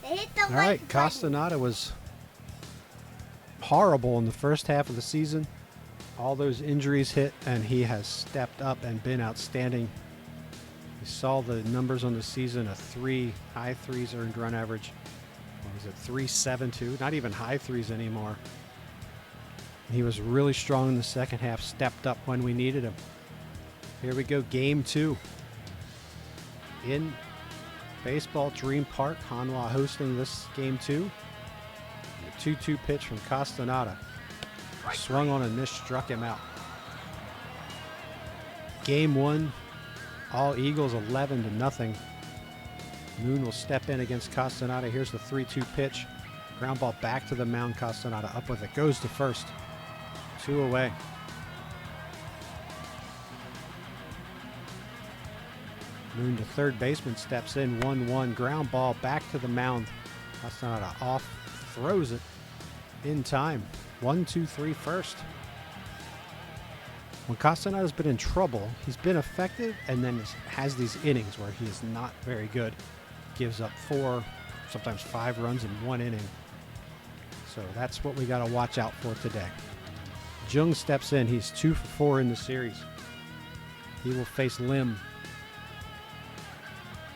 All right, Castonada was horrible in the first half of the season. All those injuries hit, and he has stepped up and been outstanding. You saw the numbers on the season, high threes earned run average. What was it, 3.72? Not even high threes anymore. He was really strong in the second half, stepped up when we needed him. Here we go, game 2. In Baseball Dream Park, Hanwha hosting this game 2. A 2-2 pitch from Castonada. Swung on and missed, struck him out. Game 1, all Eagles 11-0. Moon will step in against Castonada. Here's the 3-2 pitch. Ground ball back to the mound. Castonada up with it. Goes to first. 2 away. Moon, the third baseman, steps in. 1-1. Ground ball back to the mound. Castonada off. Throws it in time. 1-2-3 first. When Castonada's been in trouble, he's been effective and then has these innings where he is not very good. Gives up 4, sometimes 5 runs in 1 inning. So that's what we got to watch out for today. Jung steps in. He's 2 for 4 in the series. He will face Lim.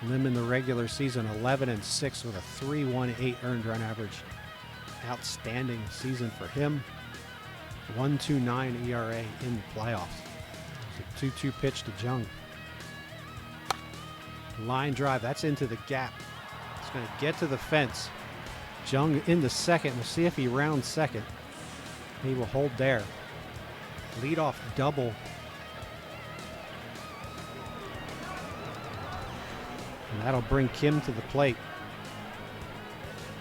Lim in the regular season, 11-6 with a 3.18 earned run average. Outstanding season for him. 1.29 ERA in the playoffs. So 2-2 pitch to Jung. Line drive, that's into the gap. It's going to get to the fence. Jung into second. We'll see if he rounds second. He will hold there. Leadoff double. And that'll bring Kim to the plate.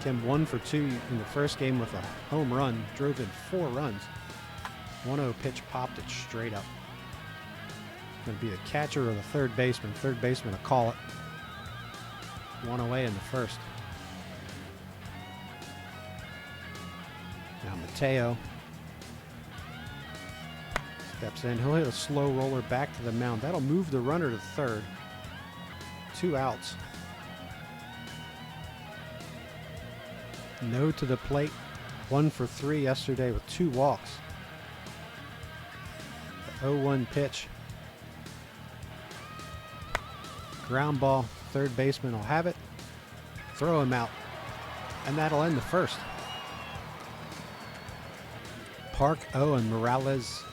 Kim 1 for 2 in the first game with a home run. Drove in 4 runs. 1-0 pitch, popped it straight up. Going to be the catcher or the third baseman. Third baseman will call it. 1 away in the first. Now Mateo steps in. He'll hit a slow roller back to the mound. That'll move the runner to third. 2 outs. No to the plate. 1 for 3 yesterday with 2 walks. The 0-1 pitch. Ground ball. Third baseman will have it. Throw him out. And that'll end the first. Park 0 and Morales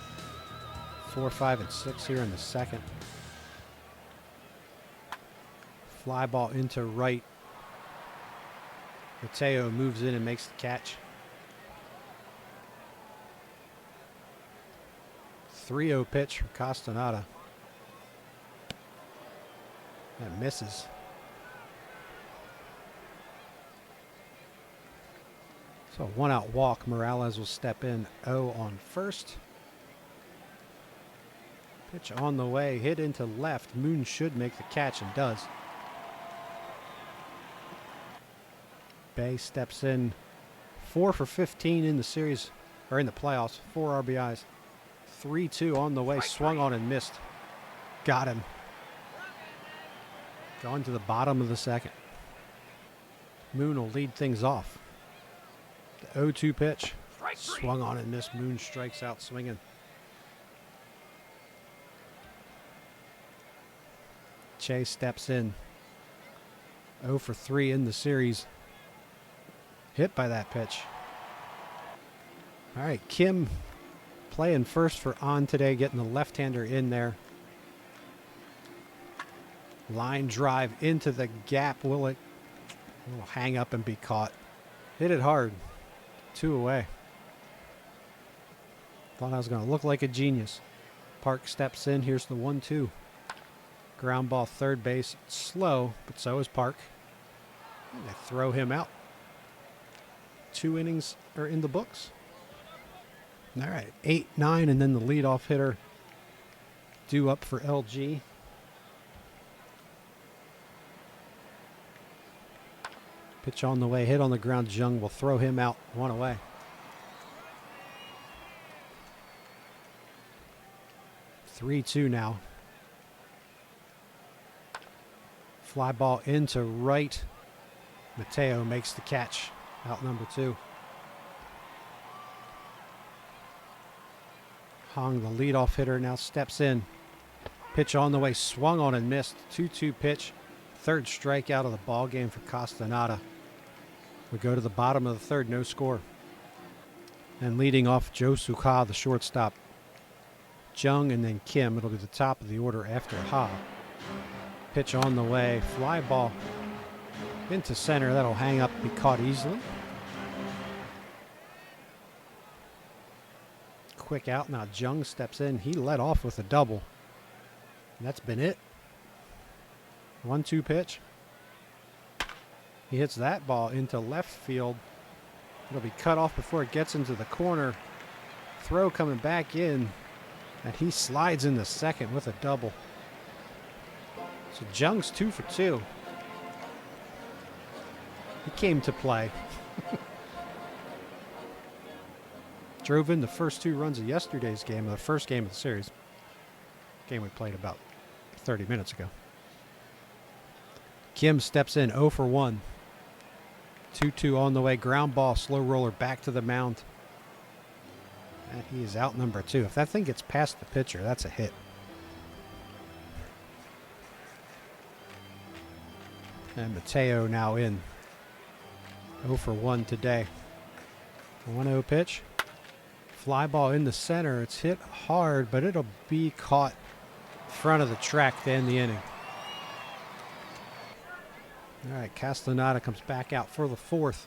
4, 5, and 6 here in the second. Fly ball into right. Mateo moves in and makes the catch. 3-0 pitch from Castonada. That misses. So 1 out walk. Morales will step in. 0 on first. Pitch on the way. Hit into left. Moon should make the catch and does. Bay steps in. 4 for 15 in the series, or in the playoffs. 4 RBIs. 3-2 on the way. Swung on and missed. Got him. Going to the bottom of the second. Moon will lead things off. The 0-2 pitch. Swung on and missed. Moon strikes out swinging. Chase steps in. 0 for 3 in the series. Hit by that pitch. All right, Kim playing first for On today, getting the left-hander in there. Line drive into the gap. Will it hang up and be caught? Hit it hard. 2 away. Thought I was going to look like a genius. Park steps in. Here's the 1-2. Ground ball third base. Slow, but so is Park. And they throw him out. 2 innings are in the books. All right, 8, 9, and then the leadoff hitter due up for LG. Pitch on the way, hit on the ground. Jung will throw him out. 1 away. Three-2 now. Fly ball into right. Mateo makes the catch. Out number 2. Hong, the leadoff hitter, now steps in. Pitch on the way, swung on and missed. 2-2 pitch. 3rd strikeout of the ball game for Castonada. We go to the bottom of the 3rd, no score. And leading off, Joe Suka, the shortstop. Jung and then Kim. It'll be the top of the order after Ha. Pitch on the way, fly ball into center. That'll hang up, be caught easily. Quick out now. Jung steps in. He led off with a double. And that's been it. 1-2 pitch. He hits that ball into left field. It'll be cut off before it gets into the corner. Throw coming back in. And he slides into second with a double. So Jung's 2 for 2. He came to play. Drove in the first 2 runs of yesterday's game, the first game of the series. Game we played about 30 minutes ago. Kim steps in 0 for 1. 2-2 on the way. Ground ball, slow roller back to the mound. And he is out number 2. If that thing gets past the pitcher, that's a hit. And Mateo now in. 0 for 1 today. 1-0 pitch. Fly ball in the center. It's hit hard, but it'll be caught front of the track to end the inning. All right, Castonada comes back out for the 4th.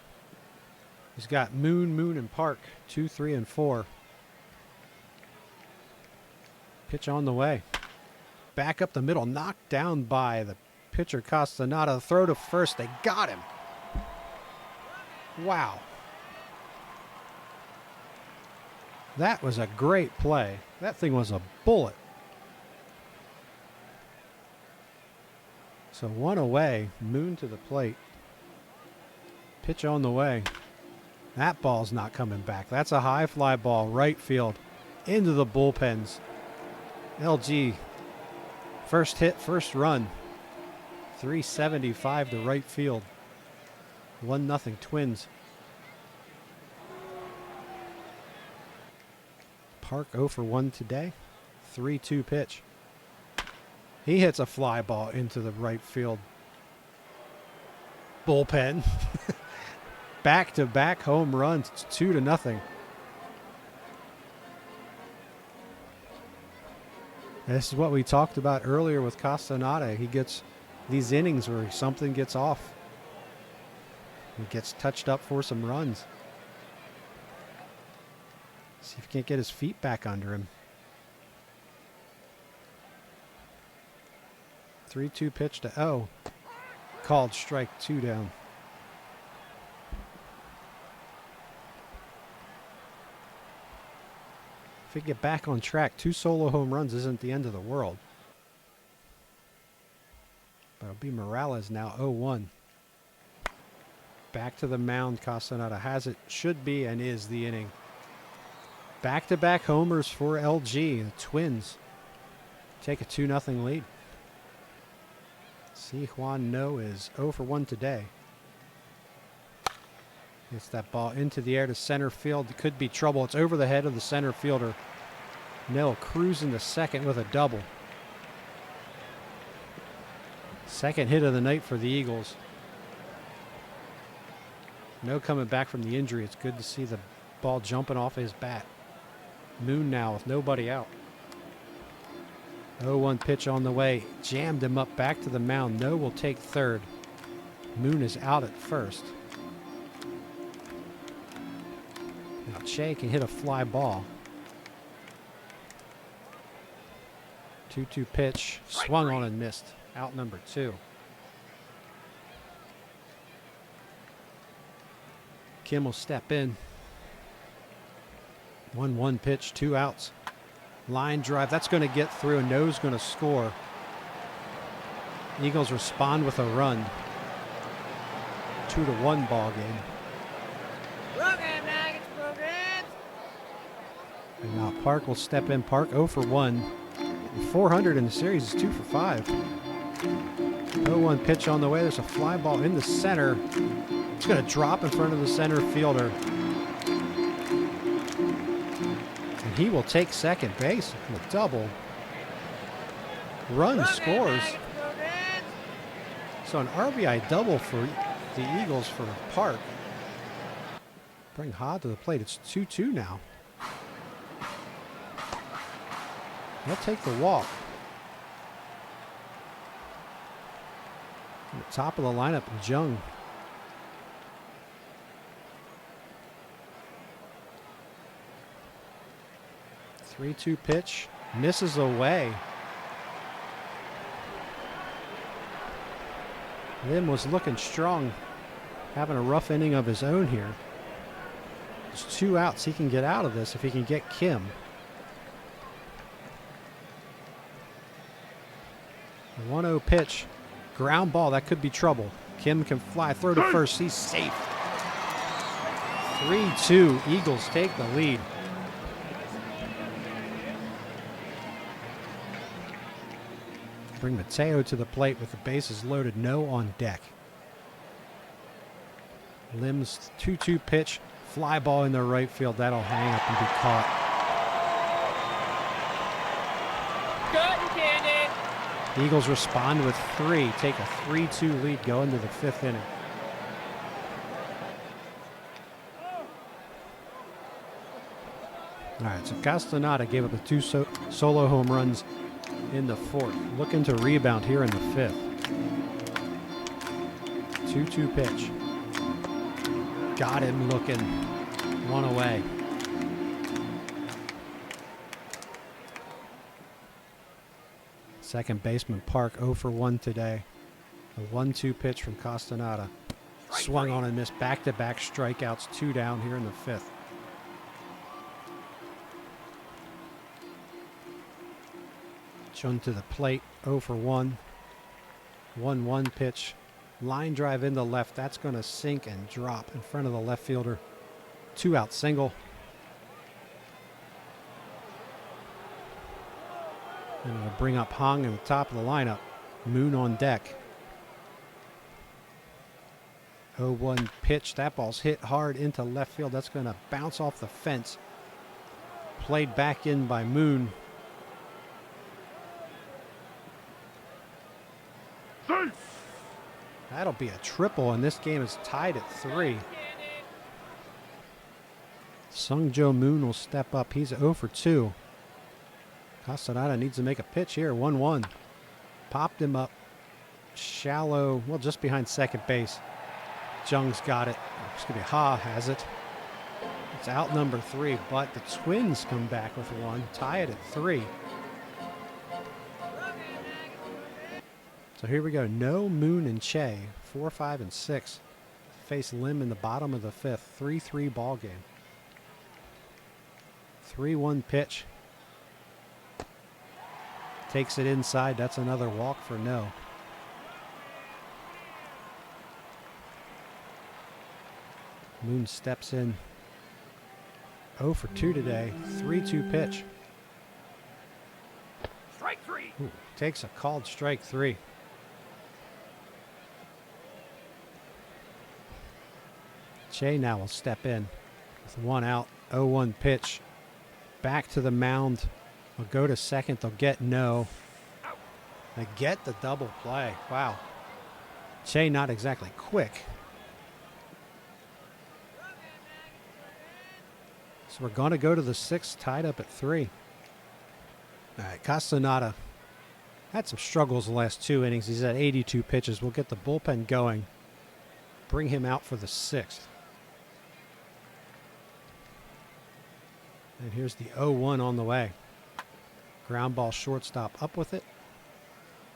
He's got Moon, and Park, 2, 3, and 4. Pitch on the way. Back up the middle, knocked down by the pitcher Castonada. Throw to first. They got him. Wow. That was a great play. That thing was a bullet. So 1 away. Moon to the plate. Pitch on the way. That ball's not coming back. That's a high fly ball, right field, into the bullpens. LG, first hit, first run. 375 to right field. 1-0 Twins. Park 0 for 1 today. 3-2 pitch. He hits a fly ball into the right field bullpen. Back-to-back home runs. It's 2-0. This is what we talked about earlier with Castonada. He gets these innings where something gets off. He gets touched up for some runs. See if he can't get his feet back under him. 3-2 pitch to O. Called strike 2 down. If he get back on track, 2 solo home runs isn't the end of the world. But it'll be Morales now, 0-1. Back to the mound. Castonada has it. Should be and is the inning. Back-to-back homers for LG. The Twins take a 2-0 lead. Si Juan No is 0 for 1 today. Gets that ball into the air to center field. It could be trouble. It's over the head of the center fielder. Nell cruising to second with a double. Second hit of the night for the Eagles. No coming back from the injury. It's good to see the ball jumping off his bat. Moon now with nobody out. 0-1 pitch on the way. Jammed him up back to the mound. No will take third. Moon is out at first. Now Che can hit a fly ball. 2-2 pitch. Swung on and missed. Out number 2. Kim will step in. 1-1 pitch, 2 outs. Line drive, that's going to get through. No's going to score. Eagles respond with a run. 2-1 ball game. Program, Nuggets, program. And now Park will step in. Park 0 for 1. 400 in the series is 2 for 5. 0-1 pitch on the way. There's a fly ball in the center. It's going to drop in front of the center fielder. And he will take second base in a double. Run scores. So an RBI double for the Eagles for Park. Bring Ha to the plate. It's 2-2 now. He'll take the walk. At the top of the lineup, Jung. Three-two pitch. Misses away. Lim was looking strong. Having a rough inning of his own here. There's 2 outs. He can get out of this if he can get Kim. The 1-0 pitch. Ground ball. That could be trouble. Kim can fly. Throw to first. He's safe. 3-2. Eagles take the lead. Bring Mateo to the plate with the bases loaded. No on deck. Lim's 2-2 pitch. Fly ball in the right field. That'll hang up and be caught. Eagles respond with 3. Take a 3-2 lead going to the 5th inning. All right, so Castonada gave up the 2 solo home runs in the 4th. Looking to rebound here in the 5th. 2-2 pitch. Got him looking. 1 away. Second baseman Park 0 for 1 today. A 1-2 pitch from Castonada. Swung on and missed. Back-to-back strikeouts. 2 down here in the 5th. Chung to the plate. 0 for 1. 1-1 pitch. Line drive into left. That's going to sink and drop in front of the left fielder. 2-out single. And it'll bring up Hong in the top of the lineup. Moon on deck. 0-1 pitch. That ball's hit hard into left field. That's going to bounce off the fence. Played back in by Moon. That'll be a triple, and this game is tied at 3. Sung Jo Moon will step up. He's 0 for 2. Castonada needs to make a pitch here. 1-1. Popped him up. Shallow, well, just behind second base. Jung's got it. Excuse me, Ha has it. It's out number 3, but the Twins come back with 1. Tie it at 3. So here we go. No, Moon, and Che. 4, 5, and 6. Face Lim in the bottom of the 5th. 3-3 ball game. 3-1 pitch. Takes it inside. That's another walk for No. Moon steps in. 0 for 2 today. 3-2 pitch. Strike 3. Ooh, takes a called strike 3. Che now will step in with 1 out. 0-1 pitch. Back to the mound. They'll go to second. They'll get No. They get the double play. Wow. Che not exactly quick. So we're going to go to the 6th, tied up at 3. All right, Castonada had some struggles the last 2 innings. He's at 82 pitches. We'll get the bullpen going. Bring him out for the 6th. And here's the 0-1 on the way. Ground ball shortstop up with it.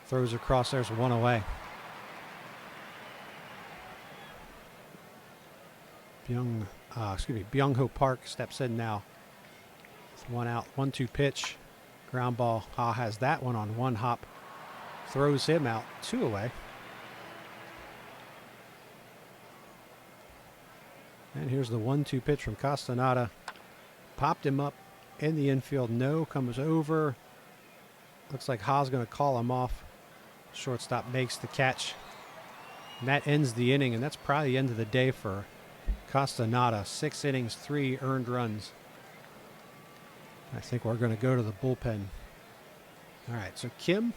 Throws across. There's 1 away. Byung-ho Park steps in now. With 1 out. 1-2 pitch. Ground ball. Ha has that one on 1 hop. Throws him out. 2 away. And here's the 1-2 pitch from Castonada. Popped him up in the infield. No comes over. Looks like Ha's going to call him off. Shortstop makes the catch. And that ends the inning, and that's probably the end of the day for Castonada. 6 innings, 3 earned runs. I think we're going to go to the bullpen. All right, so Kim,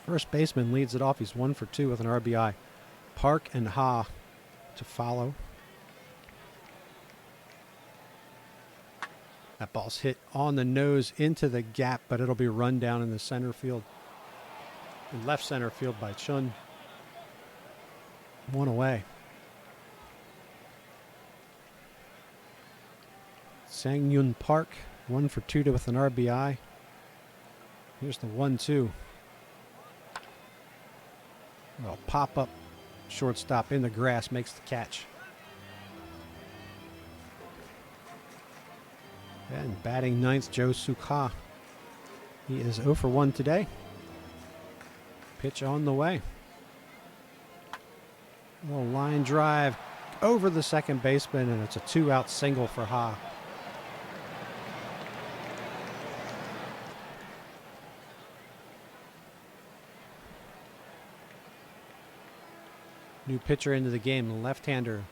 first baseman, leads it off. He's 1 for 2 with an RBI. Park and Ha to follow. That ball's hit on the nose into the gap, but it'll be run down in the center field. In left center field by Chun. 1 away. Sang-Yun Park, 1 for 2 with an RBI. Here's the 1-2. Well, pop up shortstop in the grass makes the catch. And batting ninth, Joe Sukha. He is 0 for 1 today. Pitch on the way. A little line drive over the second baseman, and it's a 2-out single for Ha. New pitcher into the game, the left-hander.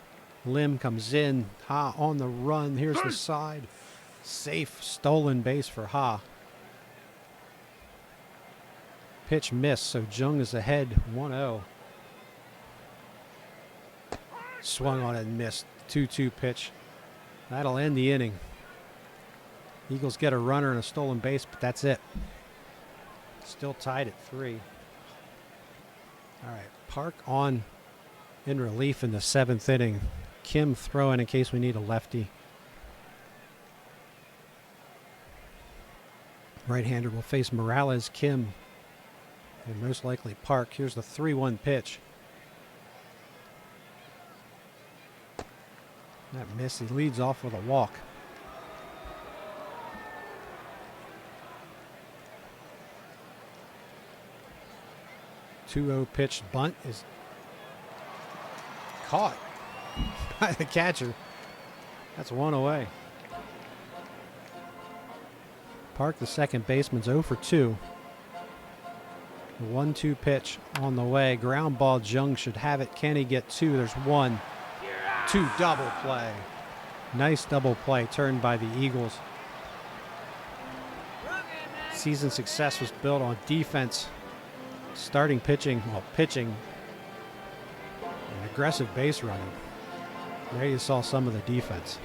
Lim comes in. Ha on the run. Here's the side. Safe stolen base for Ha. Pitch missed, so Jung is ahead 1-0. Swung on it and missed. 2-2 pitch. That'll end the inning. Eagles get a runner and a stolen base, but that's it. Still tied at 3. All right, Park on in relief in the 7th inning. Kim throwing in case we need a lefty. Right-hander will face Morales, Kim, and most likely Park. Here's the 3-1 pitch. That miss, he leads off with a walk. Two-0 pitch bunt is caught by the catcher. That's 1 away. Park, the second baseman's 0 for 2. The 1-2 pitch on the way. Ground ball, Jung should have it. Can he get 2? There's 1. 2 double play. Nice double play turned by the Eagles. Season success was built on defense, starting pitching, pitching, and aggressive base running. There you saw some of the defense.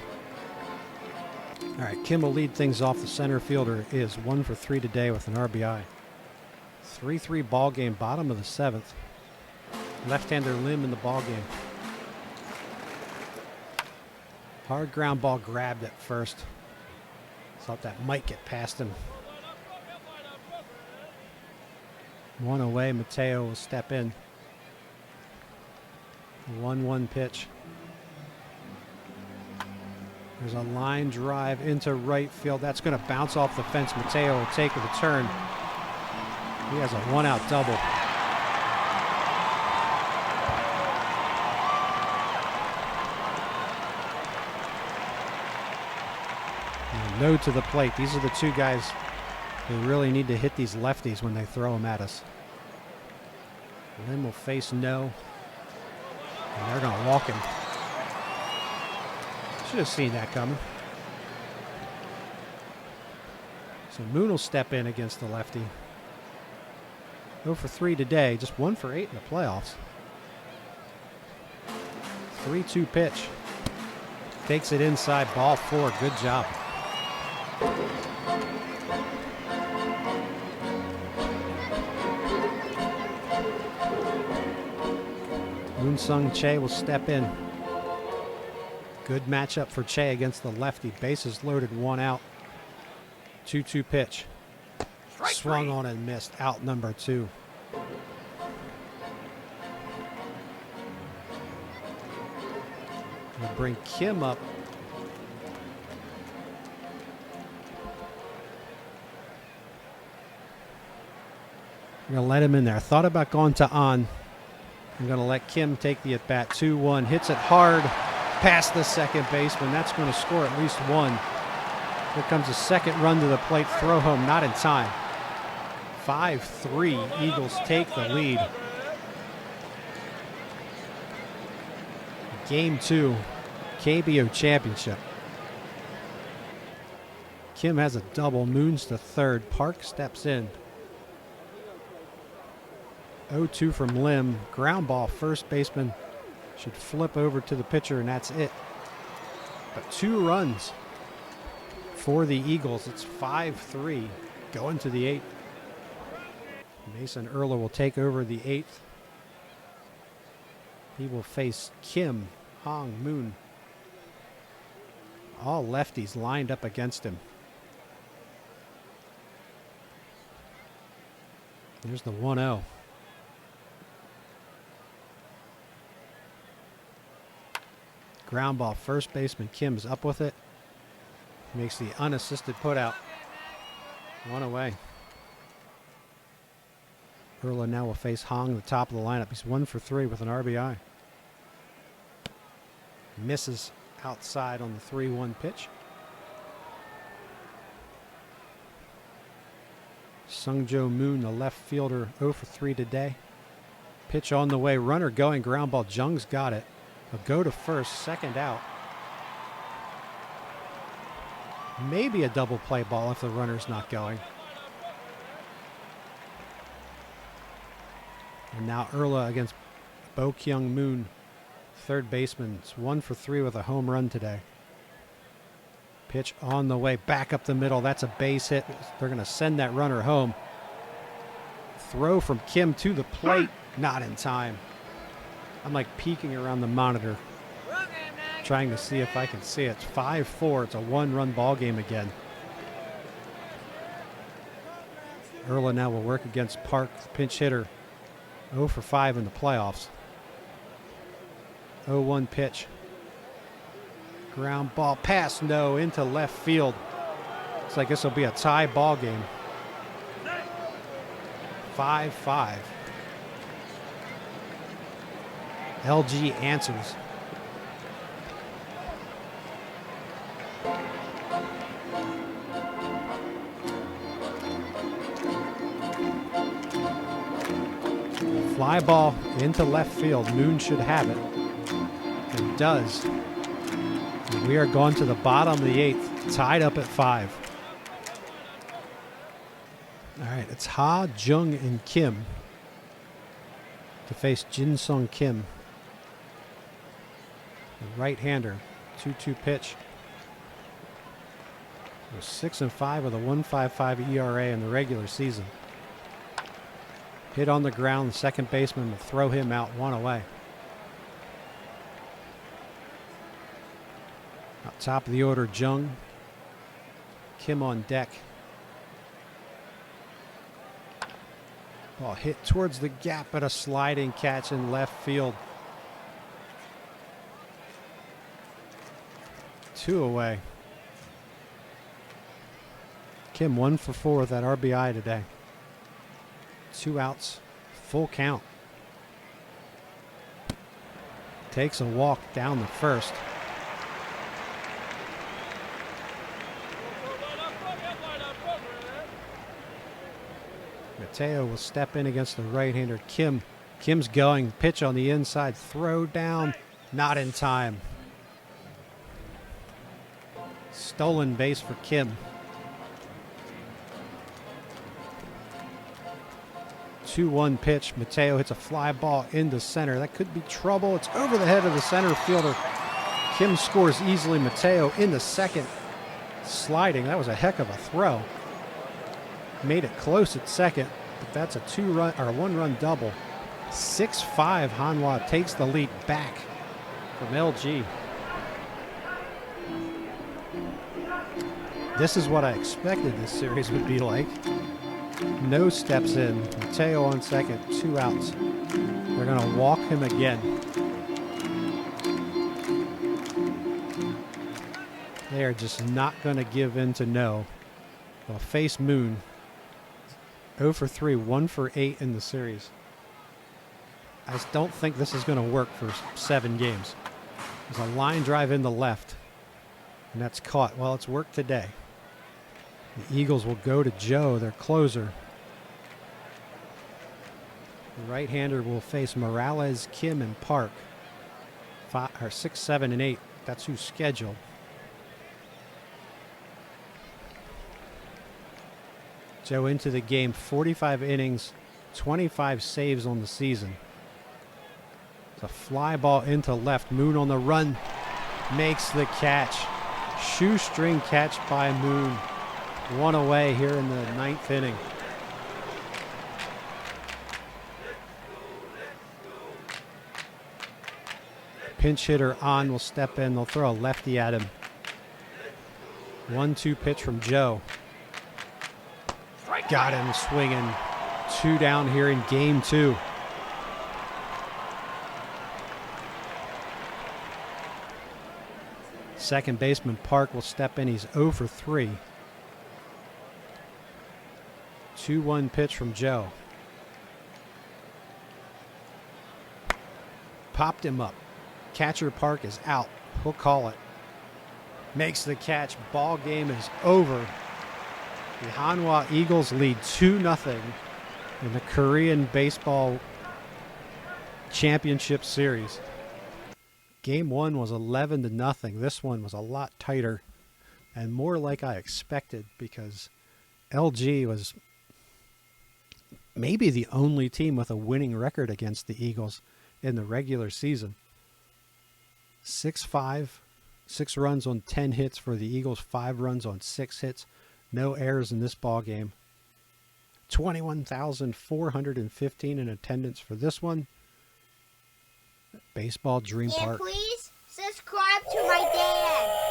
All right, Kim will lead things off. The center fielder is 1 for 3 today with an RBI. 3-3 ball game, bottom of the 7th. Left-hander Lim in the ball game. Hard ground ball grabbed at first. Thought that might get past him. 1 away, Mateo will step in. 1-1 pitch. There's a line drive into right field. That's going to bounce off the fence. Mateo will take the turn. He has a 1-out double. And no to the plate. These are the two guys who really need to hit these lefties when they throw them at us. Lim will face no. And they're going to walk him. Should have seen that coming. So Moon will step in against the lefty. 0 for 3 today, just 1 for 8 in the playoffs. 3-2 pitch. Takes it inside, ball 4. Good job. Moon Sung Che will step in. Good matchup for Che against the lefty. Bases loaded, 1 out. 2-2 pitch. Swung on and missed. Out number 2. We'll bring Kim up. I'm going to let him in there. Thought about going to On. I'm going to let Kim take the at-bat. 2-1. Hits it hard past the second baseman. That's going to score at least 1. Here comes a second run to the plate. Throw home, not in time. 5-3. Eagles take the lead. Game 2, KBO championship. Kim has a double, moons to third. Park steps in. 0-2 from Lim. Ground ball, first baseman should flip over to the pitcher, and that's it. But 2 runs for the Eagles. It's 5-3 going to the 8th. Mason Erla will take over the 8th. He will face Kim, Hong, Moon. All lefties lined up against him. There's the 1-0. Ground ball, first baseman Kim's up with it. Makes the unassisted putout. 1 away. Erla now will face Hong, the top of the lineup. He's 1 for 3 with an RBI. Misses outside on the 3-1 pitch. Sungjo Moon, the left fielder, 0 for 3 today. Pitch on the way, runner going, ground ball. Jung's got it. A go to first, second out. Maybe a double play ball if the runner's not going. And now Erla against Bo Kyung Moon, third baseman. It's 1 for 3 with a home run today. Pitch on the way, back up the middle. That's a base hit. They're going to send that runner home. Throw from Kim to the plate, not in time. I'm like peeking around the monitor, trying to see if I can see it. It's 5-4. It's a 1-run ball game again. Erla now will work against Park, the pinch hitter. 0 for 5 in the playoffs. 0-1 pitch. Ground ball, pass, no, into left field. Looks like this will be a tie ball game. 5-5. LG answers. Fly ball into left field. Moon should have it. And does. And we are going to the bottom of the 8th, tied up at 5. All right, it's Ha, Jung, and Kim to face Jin Sung Kim, the right-hander. 2-2 pitch. It was 6-5 with a 1.55 ERA in the regular season. Hit on the ground, the second baseman will throw him out, 1 away. Up top of the order, Jung. Kim on deck. Ball hit towards the gap, but a sliding catch in left field. 2 away. Kim 1 for 4 with that RBI today. 2 outs, full count. Takes a walk down the first. Mateo will step in against the right-hander Kim. Kim's going, pitch on the inside, throw down, not in time. Stolen base for Kim. 2-1 pitch. Mateo hits a fly ball into center. That could be trouble. It's over the head of the center fielder. Kim scores easily. Mateo into second. Sliding. That was a heck of a throw. Made it close at second, but that's a 1-run double. 6-5. Hanwha takes the lead back from LG. This is what I expected this series would be like. No steps in. Mateo on second, 2 outs. They're going to walk him again. They are just not going to give in to no. They'll face Moon. 0 for 3, 1 for 8 in the series. I just don't think this is going to work for 7 games. There's a line drive in the left, and that's caught. Well, it's worked today. The Eagles will go to Joe, their closer. The right-hander will face Morales, Kim, and Park. 6, 7, and 8. That's who's scheduled. Joe into the game, 45 innings, 25 saves on the season. It's a fly ball into left. Moon on the run, makes the catch. Shoestring catch by Moon. One away here in the 9th inning. Pinch hitter on will step in. They'll throw a lefty at him. 1-2 pitch from Joe. Got him swinging. 2 down here in game 2. Second baseman Park will step in. He's 0 for 3. 2-1 pitch from Joe. Popped him up. Catcher Park is out. We'll call it. Makes the catch. Ball game is over. The Hanwha Eagles lead 2-0 in the Korean Baseball Championship Series. Game 1 was 11-0. This one was a lot tighter and more like I expected because LG was maybe the only team with a winning record against the Eagles in the regular season. 6-5, 6 runs on 10 hits for the Eagles, 5 runs on 6 hits. No errors in this ball game. 21,415 in attendance for this one. Baseball Dream Park. And please subscribe to my dad.